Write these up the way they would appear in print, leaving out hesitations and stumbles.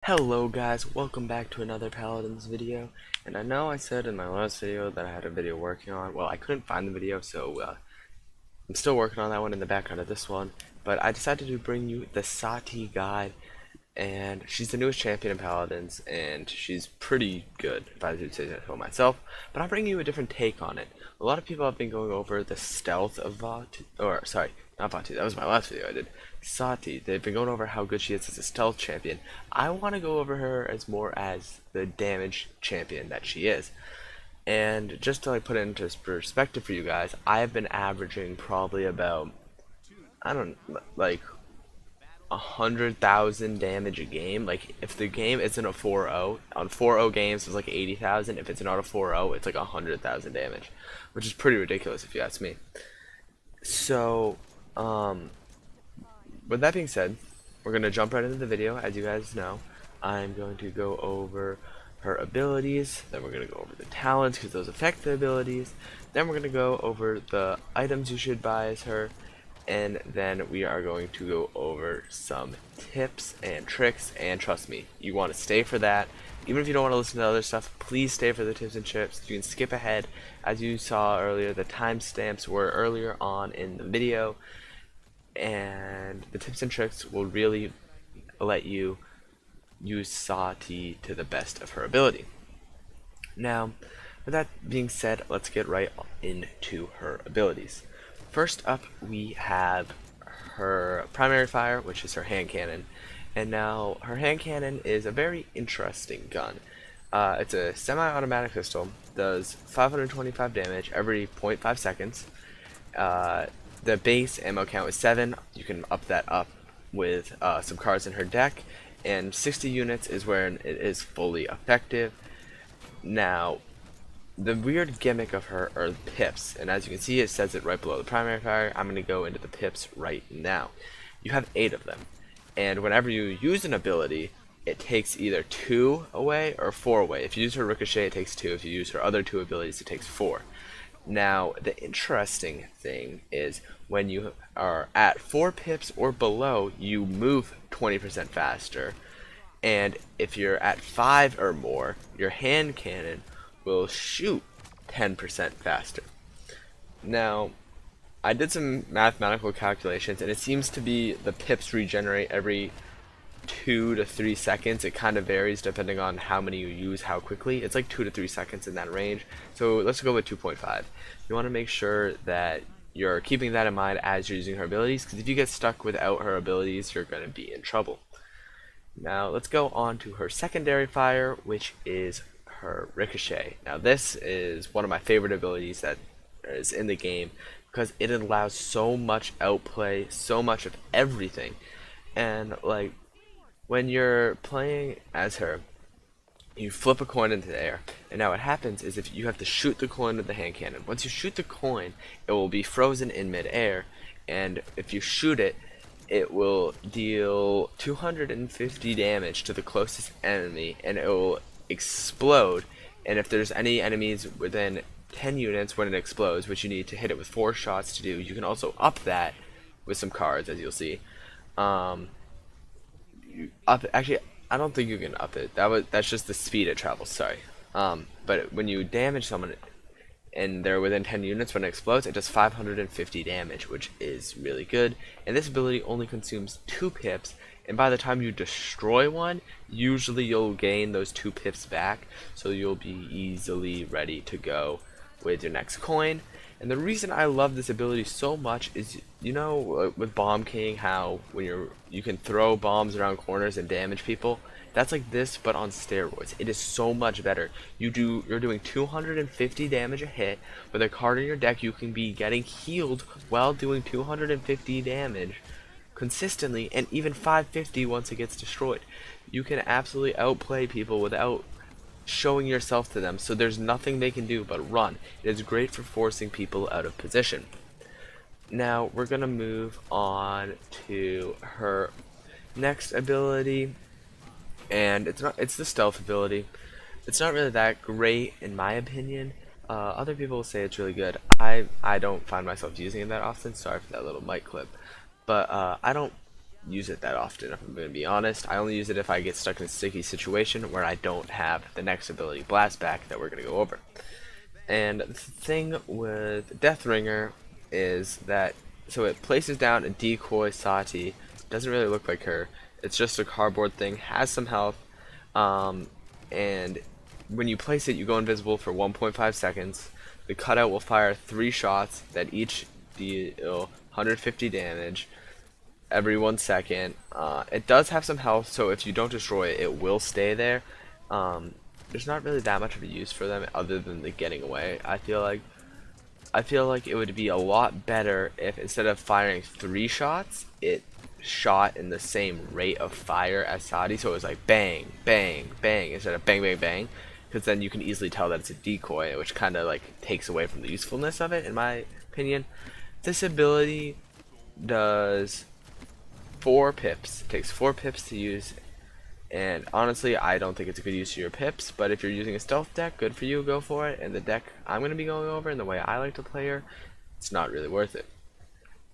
Hello guys, welcome back to another Paladins video. And I know I said in my last video that I had a video working on. Well, I couldn't find the video, so I'm still working on that one in the background of this one. But I decided to bring you the Saati guide, and she's the newest champion in Paladins, and she's pretty good, if I do say so myself. But I'm bringing you a different take on it. A lot of people have been going over the stealth of Vatu, or sorry, not Vatu, that was my last video I did. Saati, they've been going over how good she is as a stealth champion. I want to go over her as more as the damage champion that she is. And just to put it into perspective for you guys, I have been averaging probably about, I don't like 100,000 damage a game. Like if the game isn't a 4-0, on 4-0 games it's like 80,000. If it's not a 4-0, it's like 100,000 damage, which is pretty ridiculous if you ask me. So, with that being said, we're gonna jump right into the video. As you guys know, I'm going to go over her abilities, then we're gonna go over the talents because those affect the abilities, then we're gonna go over the items you should buy as her, and then we are going to go over some tips and tricks. And trust me, you want to stay for that. Even if you don't want to listen to other stuff, please stay for the tips and tricks. You can skip ahead. As you saw earlier, the timestamps were earlier on in the video, and the tips and tricks will really let you use Saati to the best of her ability. Now, with that being said, let's get right into her abilities. First up, we have her primary fire, which is her hand cannon. And now, her hand cannon is a very interesting gun. It's a semi-automatic pistol, does 525 damage every 0.5 seconds. The base ammo count is 7. You can up that up with some cards in her deck, and 60 units is where it is fully effective. Now, the weird gimmick of her are the pips, and as you can see, it says it right below the primary fire. I'm going to go into the pips right now. You have 8 of them, and whenever you use an ability, it takes either 2 away or 4 away. If you use her ricochet, it takes 2. If you use her other 2 abilities, it takes 4. Now, the interesting thing is when you are at 4 pips or below, you move 20% faster. And if you're at 5 or more, your hand cannon will shoot 10% faster. Now, I did some mathematical calculations, and it seems to be the pips regenerate every 2 to 3 seconds. It kind of varies depending on how many you use, how quickly. It's like 2 to 3 seconds in that range. So let's go with 2.5. You want to make sure that you're keeping that in mind as you're using her abilities, because if you get stuck without her abilities, you're going to be in trouble. Now let's go on to her secondary fire, which is her ricochet. Now this is one of my favorite abilities that is in the game because it allows so much outplay, so much of everything. And like when you're playing as her, you flip a coin into the air, and now what happens is if you have to shoot the coin with the hand cannon. Once you shoot the coin, it will be frozen in mid-air, and if you shoot it, it will deal 250 damage to the closest enemy, and it will explode. And if there's any enemies within 10 units when it explodes, which you need to hit it with 4 shots to do, you can also up that with some cards, as you'll see. Actually, I don't think you can up it. That's just the speed it travels. Sorry. But when you damage someone and they're within 10 units when it explodes, it does 550 damage, which is really good. And this ability only consumes 2 pips, and by the time you destroy one, usually you'll gain those 2 pips back, so you'll be easily ready to go with your next coin. And the reason I love this ability so much is, you know, with Bomb King, how when you can throw bombs around corners and damage people. That's like this, but on steroids. It is so much better. You're doing 250 damage a hit. With a card in your deck, you can be getting healed while doing 250 damage consistently, and even 550 once it gets destroyed. You can absolutely outplay people without showing yourself to them, so there's nothing they can do but run. It is great for forcing people out of position. Now we're gonna move on to her next ability, and it's the stealth ability. It's not really that great in my opinion. Other people will say it's really good. I don't find myself using it that often. Sorry for that little mic clip, but I don't use it that often, if I'm going to be honest. I only use it if I get stuck in a sticky situation where I don't have the next ability, Blast Back, that we're going to go over. And the thing with Deathringer is that, so it places down a decoy Saati. Doesn't really look like her. It's just a cardboard thing, has some health, um, and when you place it, you go invisible for 1.5 seconds. The cutout will fire 3 shots that each deal 150 damage every 1 second. It does have some health, so if you don't destroy it, it will stay there. There's not really that much of a use for them other than the getting away. I feel like it would be a lot better if instead of firing 3 shots, it shot in the same rate of fire as Saati, so it was like bang, bang, bang instead of bang, bang, bang, because then you can easily tell that it's a decoy, which kind of like takes away from the usefulness of it, in my opinion. This ability does 4 pips. It takes 4 pips to use, and honestly, I don't think it's a good use of your pips, but if you're using a stealth deck, good for you, go for it. And the deck I'm going to be going over and the way I like to play her, it's not really worth it.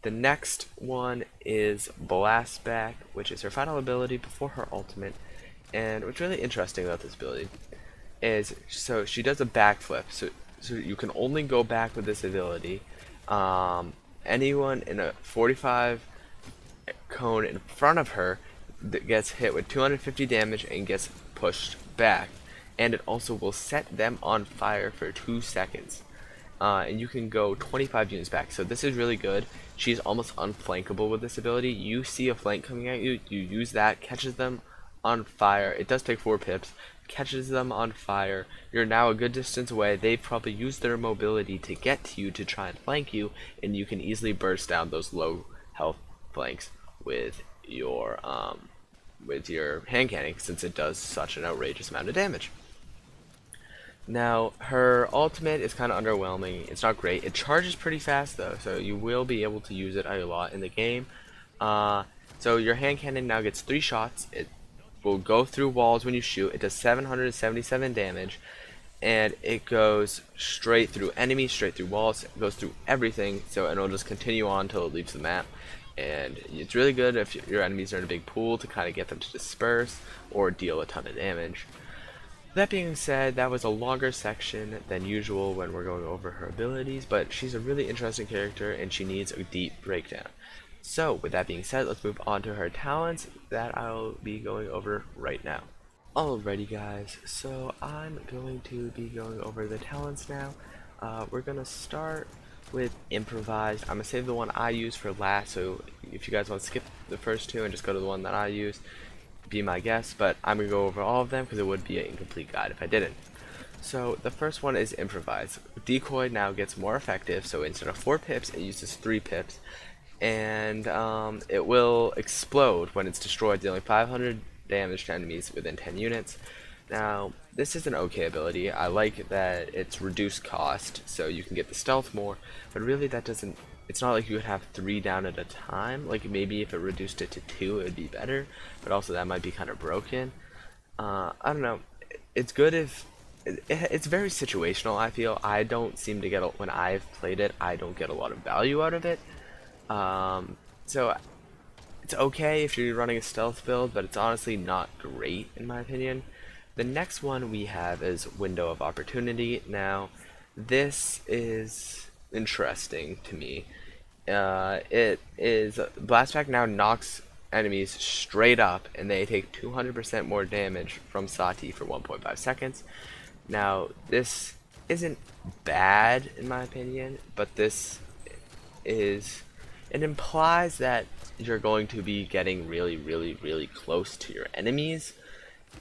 The next one is Blast Back, which is her final ability before her ultimate. And what's really interesting about this ability is, so she does a backflip, so you can only go back with this ability. Anyone in a 45 cone in front of her that gets hit with 250 damage and gets pushed back, and it also will set them on fire for 2 seconds. And you can go 25 units back, so this is really good. She's almost unflankable with this ability. You see a flank coming at you, you use that, catches them on fire. It does take 4 pips, catches them on fire. You're now a good distance away. They've probably used their mobility to get to you to try and flank you, and you can easily burst down those low health flanks with your hand cannon, since it does such an outrageous amount of damage. Now, her ultimate is kind of underwhelming. It's not great. It charges pretty fast though, so you will be able to use it a lot in the game. So your hand cannon now gets 3 shots. It will go through walls when you shoot. It does 777 damage, and it goes straight through enemies, straight through walls. It goes through everything, so it'll just continue on until it leaves the map. And it's really good if your enemies are in a big pool to kind of get them to disperse or deal a ton of damage. That being said, that was a longer section than usual when we're going over her abilities, but she's a really interesting character and she needs a deep breakdown. So with that being said, let's move on to her talents that I'll be going over right now. Alrighty guys, so I'm going to be going over the talents now. We're going to start with Improvise. I'm going to save the one I use for last, so if you guys want to skip the first 2 and just go to the one that I use, be my guest, but I'm going to go over all of them because it would be an incomplete guide if I didn't. So the first one is Improvise. Decoy now gets more effective, so instead of 4 pips, it uses 3 pips, and it will explode when it's destroyed, dealing 500 damage to enemies within 10 units. Now, this is an okay ability. I like that it's reduced cost, so you can get the stealth more, but really that doesn't, it's not like you would have 3 down at a time. Like maybe if it reduced it to 2 it would be better, but also that might be kind of broken. I don't know, it's good if, it's very situational. I feel I don't seem to get, when I've played it, I don't get a lot of value out of it. So it's okay if you're running a stealth build, but it's honestly not great in my opinion. The next one we have is Window of Opportunity. Now, this is interesting to me. It is, Blastback now knocks enemies straight up, and they take 200% more damage from Saati for 1.5 seconds. Now, this isn't bad in my opinion, but this is, it implies that you're going to be getting really, really, really close to your enemies.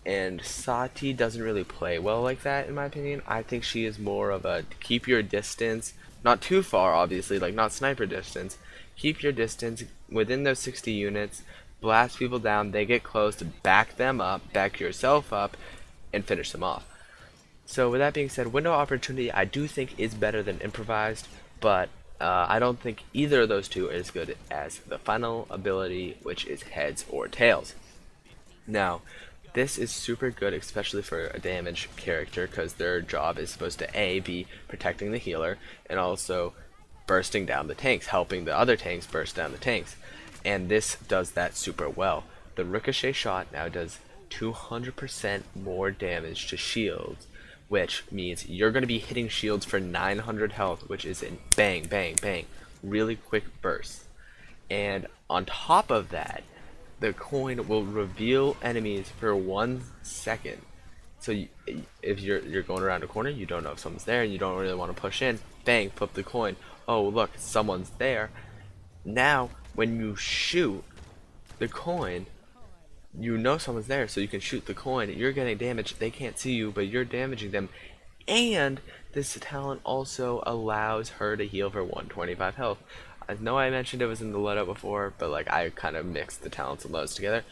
And Saati doesn't really play well like that in my opinion. I think she is more of a keep your distance, not too far obviously, like not sniper distance. Keep your distance within those 60 units, blast people down, they get close, to back them up, back yourself up, and finish them off. So with that being said, Window Opportunity I do think is better than Improvised, but I don't think either of those two is as good as the final ability, which is Heads or Tails. Now, this is super good, especially for a damage character, because their job is supposed to be protecting the healer, and also bursting down the tanks, helping the other tanks burst down the tanks. and this does that super well. The ricochet shot now does 200% more damage to shields, which means you're going to be hitting shields for 900 health, which is in bang, bang, bang, really quick bursts. And on top of that, the coin will reveal enemies for 1 second. So if you're going around a corner, you don't know if someone's there, and you don't really want to push in. Bang, flip the coin. Oh look, someone's there. Now, when you shoot the coin, you know someone's there, so you can shoot the coin. You're getting damage. They can't see you, but you're damaging them. And this talent also allows her to heal for 125 health. I know I mentioned it was in the loadout before, but like I kind of mixed the talents and loads together.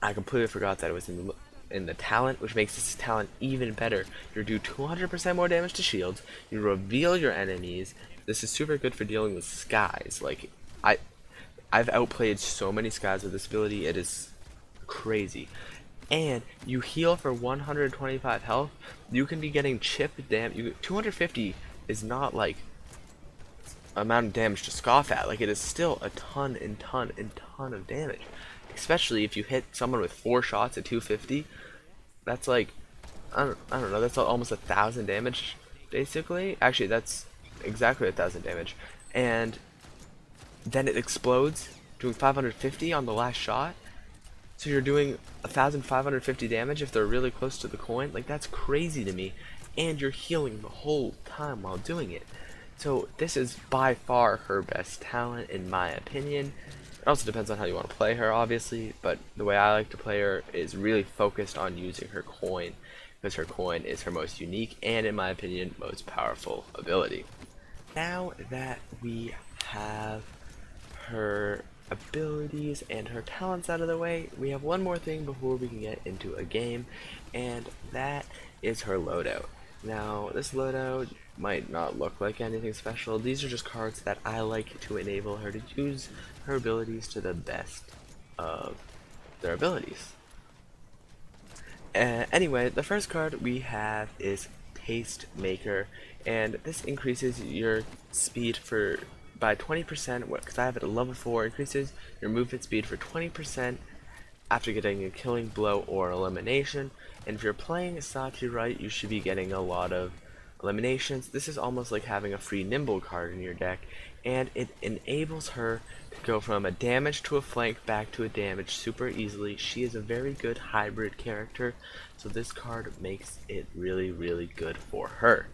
I completely forgot that it was in the talent, which makes this talent even better. You do 200% more damage to shields. You reveal your enemies. This is super good for dealing with skies. Like I've outplayed so many skies with this ability. It is crazy. And you heal for 125 health. You can be getting chip damage. 250 is not like amount of damage to scoff at. Like, it is still a ton and ton and ton of damage, especially if you hit someone with 4 shots at 250. That's like, I don't know, that's almost 1,000 damage basically. Actually, that's exactly 1,000 damage. And then it explodes, doing 550 on the last shot. So you're doing 1,550 damage if they're really close to the coin. Like, that's crazy to me. And you're healing the whole time while doing it. So this is by far her best talent in my opinion. It also depends on how you want to play her, obviously, but the way I like to play her is really focused on using her coin, because her coin is her most unique and, in my opinion, most powerful ability. Now that we have her abilities and her talents out of the way, we have one more thing before we can get into a game, and that is her loadout. Now, this loadout might not look like anything special. These are just cards that I like to enable her to use her abilities to the best of their abilities. Anyway, the first card we have is Taste Maker, and this increases your speed by 20%, because I have it at level 4, increases your movement speed for 20% after getting a killing blow or elimination. And if you're playing Saati right, you should be getting a lot of eliminations. This is almost like having a free nimble card in your deck, and it enables her to go from a damage to a flank back to a damage super easily. She is a very good hybrid character, so this card makes it really, really good for her.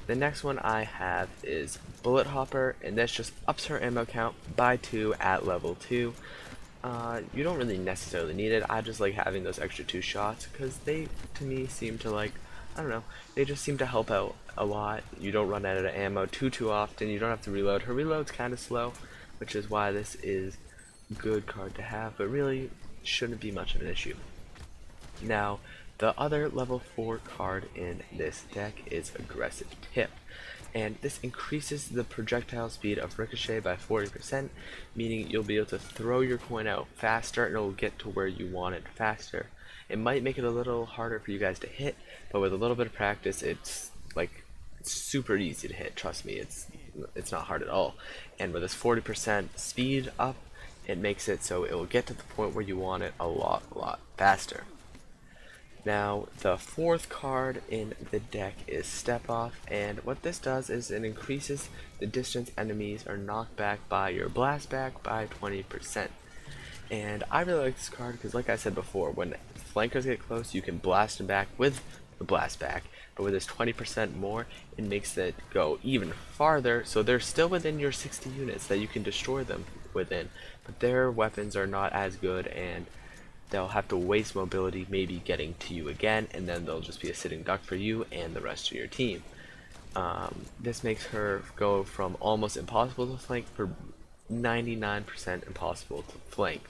The next one I have is Bullet Hopper, and this just ups her ammo count by 2 at level 2. You don't really necessarily need it. I just like having those extra 2 shots, because they, to me, seem to like, I don't know, they just seem to help out a lot. You don't run out of ammo too often. You don't have to reload. Her reload's kind of slow, which is why this is a good card to have, but really shouldn't be much of an issue. Now, the other level 4 card in this deck is Aggressive Tip, and this increases the projectile speed of Ricochet by 40%, meaning you'll be able to throw your coin out faster and it'll get to where you want it faster. It might make it a little harder for you guys to hit, but with a little bit of practice, it's super easy to hit. Trust me, it's not hard at all. And with this 40% speed up, it makes it so it will get to the point where you want it a lot faster. Now, the fourth card in the deck is Step Off, and what this does is it increases the distance enemies are knocked back by your blast back by 20%. And I really like this card because, like I said before, when flankers get close, you can blast them back with the blast back, but with this 20% more, it makes it go even farther, so they're still within your 60 units that you can destroy them within, but their weapons are not as good, and they'll have to waste mobility maybe getting to you again, and then they'll just be a sitting duck for you and the rest of your team. This makes her go from almost impossible to flank for 99% impossible to flank.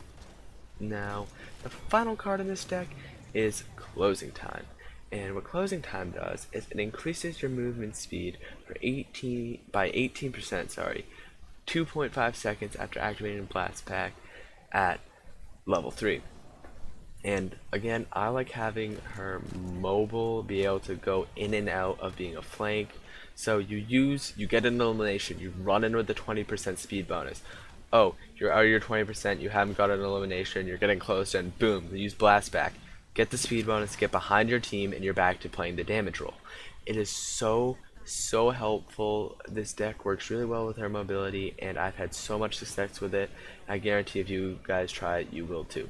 Now, the final card in this deck is Closing Time. And what Closing Time does is it increases your movement speed for 18% 2.5 seconds after activating Blast Pack at level 3. And again, I like having her mobile, be able to go in and out of being a flank. So you get an elimination, you run in with the 20% speed bonus. oh, you're out of your 20%, you haven't got an elimination, you're getting close, and boom, use blast back. Get the speed bonus, get behind your team, and you're back to playing the damage roll. It is so helpful. This deck works really well with her mobility, and I've had so much success with it. I guarantee if you guys try it, you will too.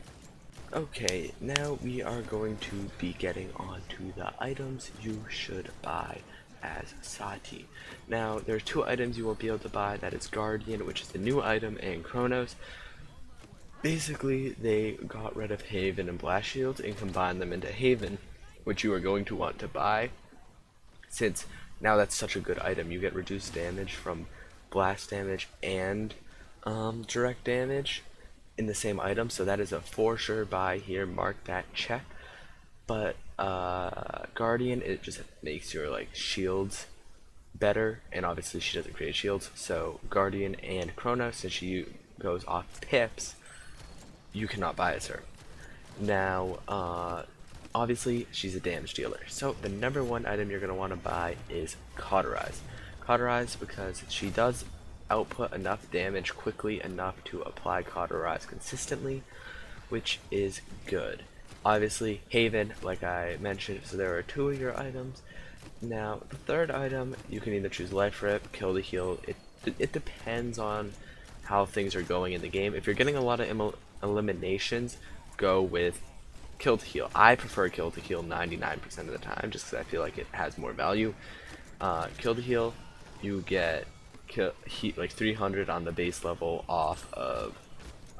Okay, now we are going to be getting on to the items you should buy as Saati. Now, there's two items you won't be able to buy. That is Guardian, which is the new item, and Chronos. Basically, they got rid of Haven and Blast Shields and combined them into Haven, which you are going to want to buy, since now that's such a good item. You get reduced damage from blast damage and direct damage in the same item, so that is a for sure buy here. Mark that, check. But Guardian, it just makes your like shields better, and obviously she doesn't create shields, so Guardian and Chronos, since she goes off pips, you cannot buy as her. Now, obviously she's a damage dealer, so the number one item you're going to want to buy is Cauterize. Cauterize because she does output enough damage quickly enough to apply Cauterize consistently, which is good. Obviously, Haven, like I mentioned, so there are two of your items. Now, the third item, you can either choose Life Rip, Kill to Heal. It depends on how things are going in the game. If you're getting a lot of eliminations, go with Kill to Heal. I prefer Kill to Heal 99% of the time, just because I feel like it has more value. Kill to Heal, you get like 300 on the base level off of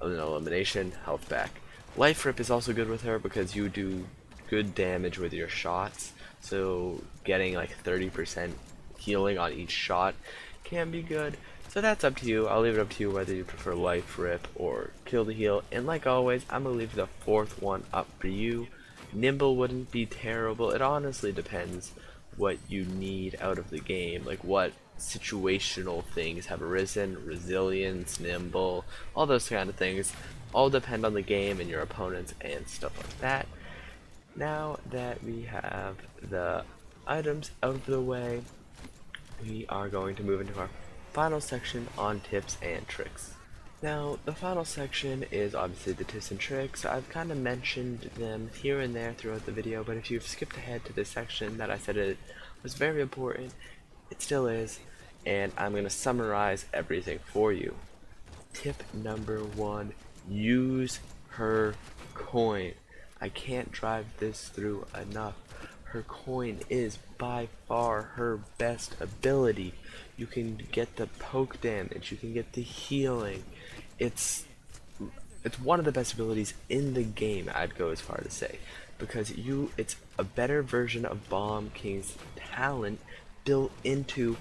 an elimination, health back. Life Rip is also good with her because you do good damage with your shots, so getting like 30% healing on each shot can be good. So that's up to you. I'll leave it up to you whether you prefer Life Rip or Kill to Heal. And like always, I'm gonna leave the fourth one up for you. Nimble wouldn't be terrible. It honestly depends what you need out of the game, like what situational things have arisen. Resilience, nimble, all those kind of things all depend on the game and your opponents and stuff like that. Now that we have the items out of the way, we are going to move into our final section on tips and tricks. Now, the final section is obviously the tips and tricks. I've kind of mentioned them here and there throughout the video, but if you've skipped ahead to this section that I said it was very important, it still is, and I'm going to summarize everything for you. Tip number one, use her coin. I can't drive this through enough. Her coin is by far her best ability. You can get the poke damage, you can get the healing. It's one of the best abilities in the game, I'd go as far to say, because it's a better version of Bomb King's talent built into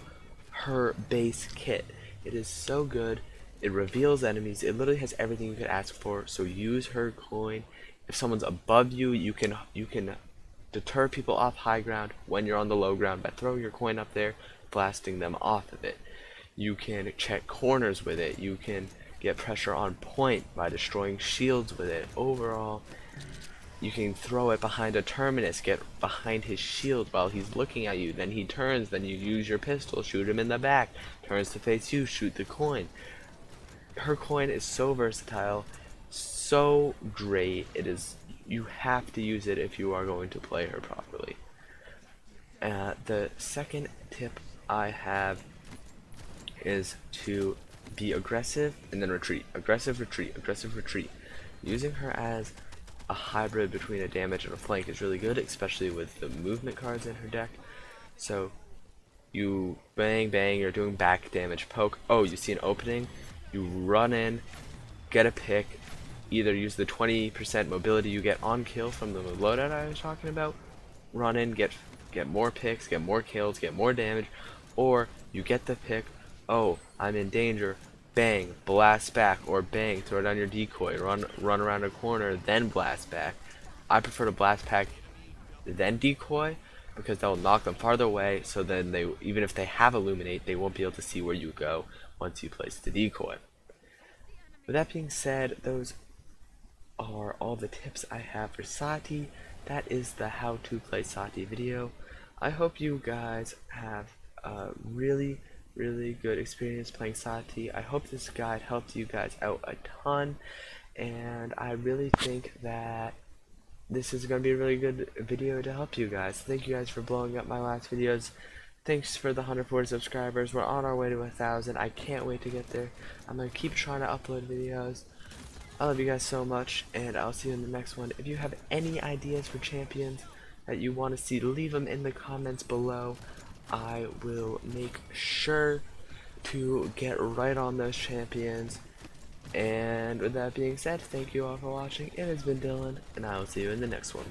her base kit. It is so good. It reveals enemies. It literally has everything you could ask for. So use her coin. If someone's above you, you can deter people off high ground when you're on the low ground by throwing your coin up there, blasting them off of it. You can check corners with it. You can get pressure on point by destroying shields with it. Overall, you can throw it behind a terminus, get behind his shield while he's looking at you, then he turns, then you use your pistol, shoot him in the back, turns to face you, shoot the coin. Her coin is so versatile, so great. You have to use it if you are going to play her properly. The second tip I have is to be aggressive and then retreat. Aggressive, retreat, aggressive, retreat. Using her as a hybrid between a damage and a flank is really good, especially with the movement cards in her deck. So you bang, bang, you're doing back damage, poke. Oh, you see an opening, you run in, get a pick, either use the 20% mobility you get on kill from the loadout I was talking about, run in, get more picks, get more kills, get more damage, or you get the pick, oh, I'm in danger, bang, blast back, or bang, throw down your decoy, run around a corner, then blast back. I prefer to blast back, then decoy, because that will knock them farther away, so then even if they have illuminate, they won't be able to see where you go once you place the decoy. With that being said, those are all the tips I have for Saati. That is the how to play Saati video. I hope you guys have a really really good experience playing Saati. I hope this guide helped you guys out a ton, and I really think that this is going to be a really good video to help you guys. Thank you guys for blowing up my last videos. Thanks for the 140 subscribers. We're on our way to 1,000. I can't wait to get there. I'm going to keep trying to upload videos. I love you guys so much, and I'll see you in the next one. If you have any ideas for champions that you want to see, leave them in the comments below. I will make sure to get right on those champions. And with that being said, thank you all for watching. It has been Dylan, and I will see you in the next one.